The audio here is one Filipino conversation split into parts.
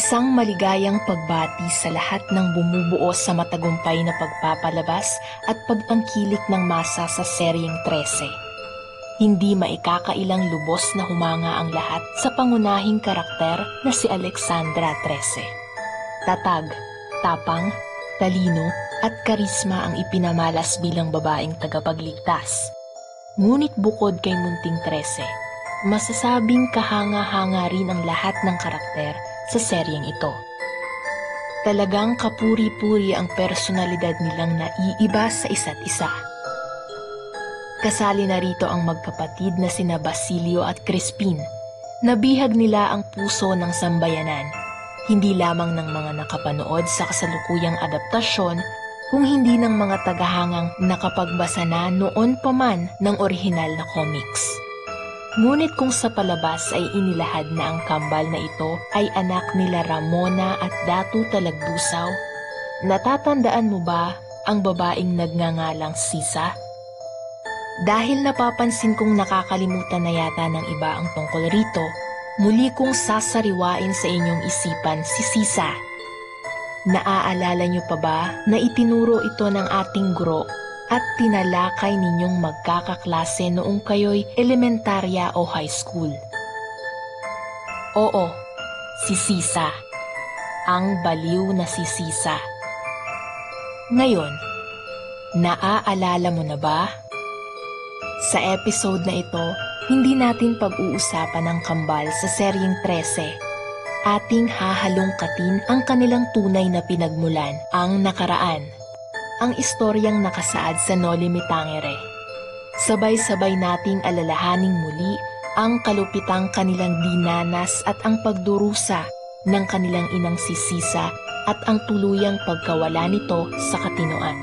Isang maligayang pagbati sa lahat ng bumubuo sa matagumpay na pagpapalabas at pagtangkilik ng masa sa seryeng 13. Hindi maikakailang lubos na humanga ang lahat sa pangunahing karakter na si Alexandra 13. Tatag, tapang, talino at karisma ang ipinamalas bilang babaeng tagapagligtas. Ngunit bukod kay Munting 13, masasabing kahanga-hanga rin ang lahat ng karakter sa seryeng ito. Talagang kapuri-puri ang personalidad nilang naiiba sa isa't isa. Kasali na rito ang magkapatid na sina Basilio at Crispin. Nabihag nila ang puso ng sambayanan, hindi lamang ng mga nakapanood sa kasalukuyang adaptasyon, kung hindi ng mga tagahangang nakapagbasa na noon pa man ng orihinal na comics. Ngunit kung sa palabas ay inilahad na ang kambal na ito ay anak nila Ramona at Datu Talagbusaw, natatandaan mo ba ang babaeng nagngangalang Sisa? Dahil napapansin kong nakakalimutan na yata ng iba ang tungkol rito, muli kong sasariwain sa inyong isipan si Sisa. Naaalala niyo pa ba na itinuro ito ng ating guro at tinalakay ninyong magkakaklase noong kayo'y elementarya o high school? Oo, si Sisa. Ang baliw na si Sisa. Ngayon, naaalala mo na ba? Sa episode na ito, hindi natin pag-uusapan ang kambal sa seryeng 13. Ating hahalongkatin ang kanilang tunay na pinagmulan, ang nakaraan. Ang istoryang nakasaad sa Noli Me Tangere. Sabay-sabay nating alalahaning muli ang kalupitang kanilang dinanas at ang pagdurusa ng kanilang inang si Sisa at ang tuluyang pagkawala nito sa katinoan.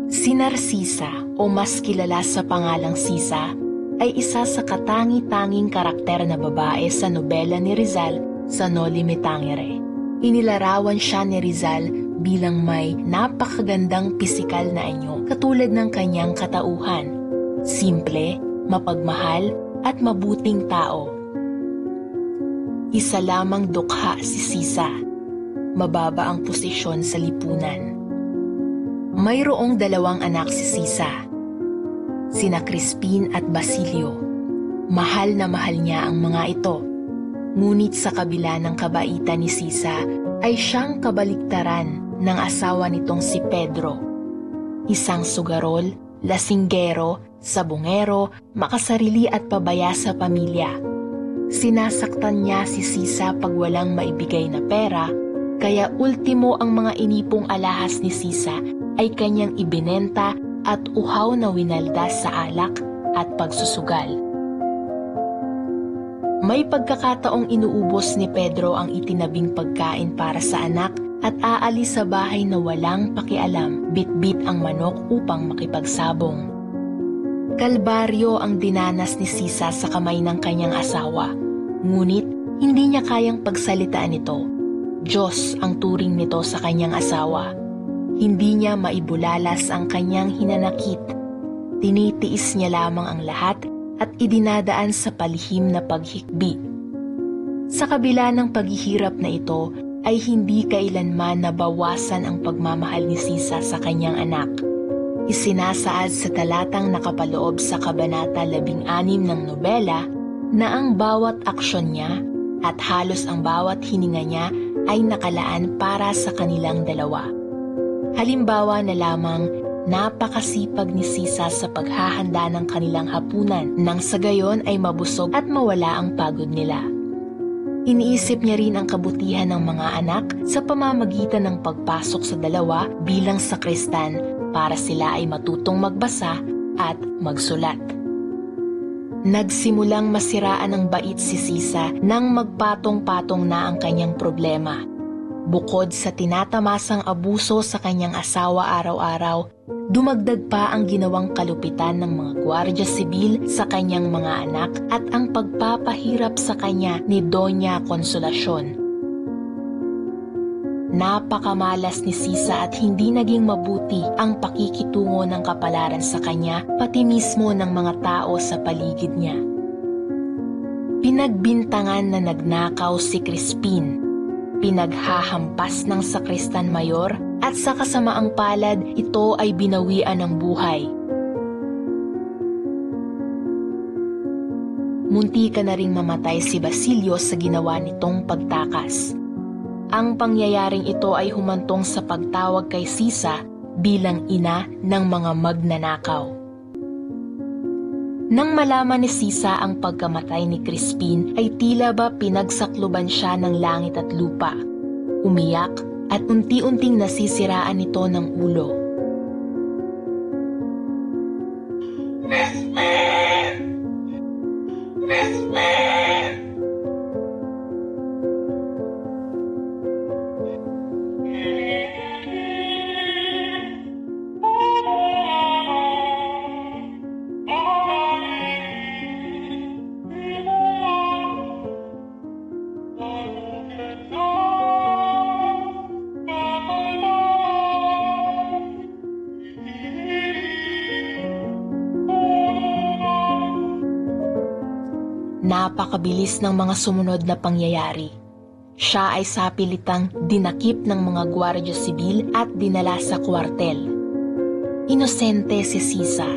Si Narcisa o mas kilala sa pangalang Sisa ay isa sa katangi-tanging karakter na babae sa nobela ni Rizal sa Noli Me Tangere. Inilarawan siya ni Rizal bilang may napakagandang pisikal na anyo katulad ng kanyang katauhan. Simple, mapagmahal at mabuting tao. Isa lamang dukha si Sisa. Mababa ang posisyon sa lipunan. Mayroong 2 anak si Sisa, sina Crispin at Basilio. Mahal na mahal niya ang mga ito. Ngunit sa kabila ng kabaitan ni Sisa ay siyang kabaliktaran ng asawa nitong si Pedro. Isang sugarol, lasinggero, sabungero, makasarili at pabaya sa pamilya. Sinasaktan niya si Sisa pag walang maibigay na pera, kaya ultimo ang mga inipong alahas ni Sisa ay kanyang ibinenta at uhaw na winaldas sa alak at pagsusugal. May pagkakataong inuubos ni Pedro ang itinabing pagkain para sa anak at aalis sa bahay na walang pakialam, bit-bit ang manok upang makipagsabong. Kalbaryo ang dinanas ni Sisa sa kamay ng kanyang asawa, ngunit hindi niya kayang pagsalitaan ito. Diyos ang turing nito sa kanyang asawa. Hindi niya maibulalas ang kanyang hinanakit. Tinitiis niya lamang ang lahat at idinadaan sa palihim na paghikbi. Sa kabila ng paghihirap na ito ay hindi kailanman nabawasan ang pagmamahal ni Sisa sa kanyang anak. Isinasaad sa talatang nakapaloob sa Kabanata 16 ng nobela na ang bawat aksyon niya at halos ang bawat hininga niya ay nakalaan para sa kanilang dalawa. Halimbawa na lamang, napakasipag ni Sisa sa paghahanda ng kanilang hapunan nang sa gayon ay mabusog at mawala ang pagod nila. Iniisip niya rin ang kabutihan ng mga anak sa pamamagitan ng pagpasok sa dalawa bilang sakristan para sila ay matutong magbasa at magsulat. Nagsimulang masiraan ng bait si Sisa nang magpatong-patong na ang kanyang problema. Bukod sa tinatamasang abuso sa kanyang asawa araw-araw, dumagdag pa ang ginawang kalupitan ng mga gwardiya sibil sa kanyang mga anak at ang pagpapahirap sa kanya ni Doña Consolacion. Napakamalas ni Sisa at hindi naging mabuti ang pakikitungo ng kapalaran sa kanya pati mismo ng mga tao sa paligid niya. Pinagbintangan na nagnakaw si Crispin. Pinaghahampas ng sakristan mayor at sa kasamaang palad ito ay binawian ng buhay. Munti ka na ring mamatay si Basilio sa ginawa nitong pagtakas. Ang pangyayaring ito ay humantong sa pagtawag kay Sisa bilang ina ng mga magnanakaw. Nang malaman ni Sisa ang pagkamatay ni Crispin ay tila ba pinagsakluban siya ng langit at lupa. Umiyak at unti-unting nasisiraan nito ng ulo. Crispin! Crispin! Napakabilis ng mga sumunod na pangyayari. Siya ay sapilitang dinakip ng mga gwardiya sibil at dinala sa kwartel. Inosente si Sisa,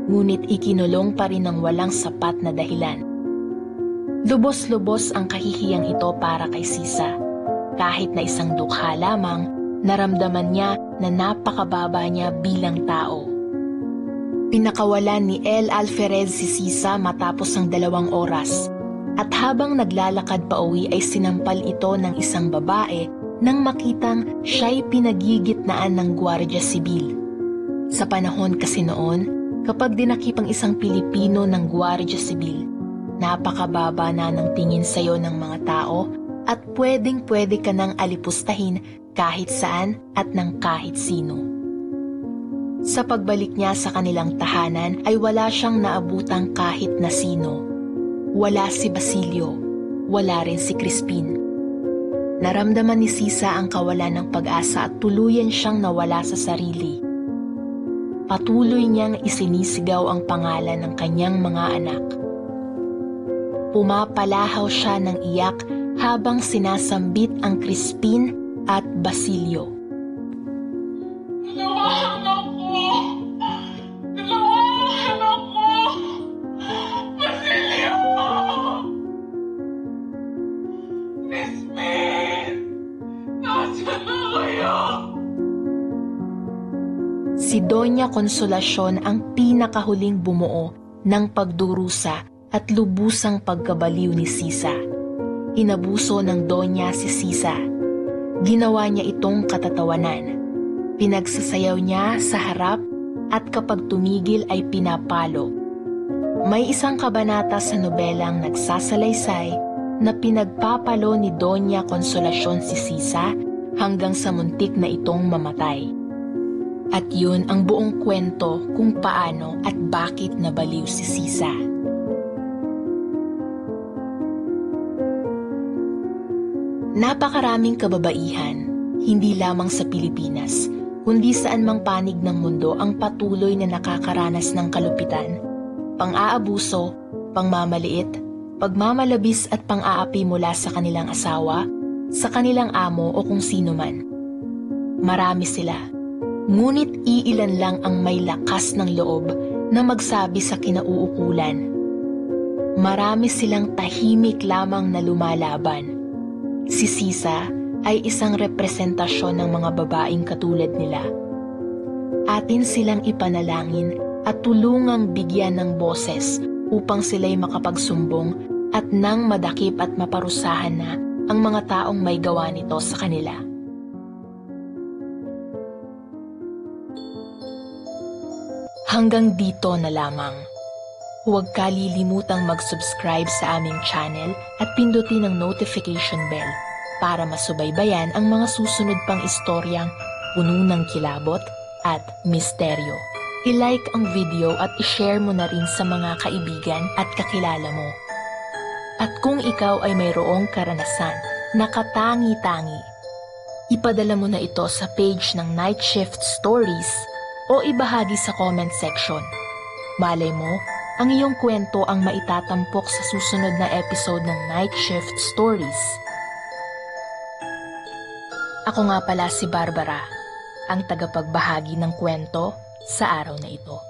ngunit ikinulong pa rin ng walang sapat na dahilan. Lubos-lubos ang kahihiyang ito para kay Sisa. Kahit na isang dukha lamang, naramdaman niya na napakababa niya bilang tao. Pinakawalan ni El Alferez si Sisa matapos ang 2 oras at habang naglalakad pa uwi ay sinampal ito ng isang babae nang makitang siya'y pinagigitnaan ng gwardiya sibil. Sa panahon kasi noon, kapag dinakip ang isang Pilipino ng gwardiya sibil, napakababa na ng tingin sa'yo ng mga tao at pwedeng-pwede ka nang alipustahin kahit saan at ng kahit sino. Sa pagbalik niya sa kanilang tahanan ay wala siyang naabutang kahit na sino. Wala si Basilio, wala rin si Crispin. Naramdaman ni Sisa ang kawalan ng pag-asa at tuluyan siyang nawala sa sarili. Patuloy niyang isinisigaw ang pangalan ng kanyang mga anak. Pumapalahaw siya ng iyak habang sinasambit ang Crispin at Basilio. Si Doña Consolacion ang pinakahuling bumuo ng pagdurusa at lubusang pagkabaliw ni Sisa. Inabuso ng Doña si Sisa. Ginawa niya itong katatawanan. Pinagsasayaw niya sa harap at kapag tumigil ay pinapalo. May isang kabanata sa nobelang nagsasalaysay na pinagpapalo ni Doña Consolacion si Sisa hanggang sa muntik na itong mamatay. At yun ang buong kwento kung paano at bakit nabaliw si Sisa. Napakaraming kababaihan, hindi lamang sa Pilipinas, kundi saan mang panig ng mundo ang patuloy na nakakaranas ng kalupitan, pang-aabuso, pangmamaliit, pagmamalabis at pang-aapi mula sa kanilang asawa, sa kanilang amo o kung sino man. Marami sila. Ngunit iilan lang ang may lakas ng loob na magsabi sa kinauukulan. Marami silang tahimik lamang na lumalaban. Si Sisa ay isang representasyon ng mga babaeng katulad nila. Atin silang ipanalangin at tulungang bigyan ng boses upang sila'y makapagsumbong at nang madakip at maparusahan na ang mga taong may gawa nito sa kanila. Hanggang dito na lamang. Huwag kalilimutang mag-subscribe sa aming channel at pindutin ang notification bell para masubaybayan ang mga susunod pang istoryang puno ng kilabot at misteryo. I-like ang video at i-share mo na rin sa mga kaibigan at kakilala mo. At kung ikaw ay mayroong karanasan na katangi-tangi, ipadala mo na ito sa page ng Night Shift Stories o ibahagi sa comment section. Malay mo, Ang iyong kwento ang maitatampok sa susunod na episode ng Night Shift Stories. Ako nga pala si Barbara, ang tagapagbahagi ng kwento sa araw na ito.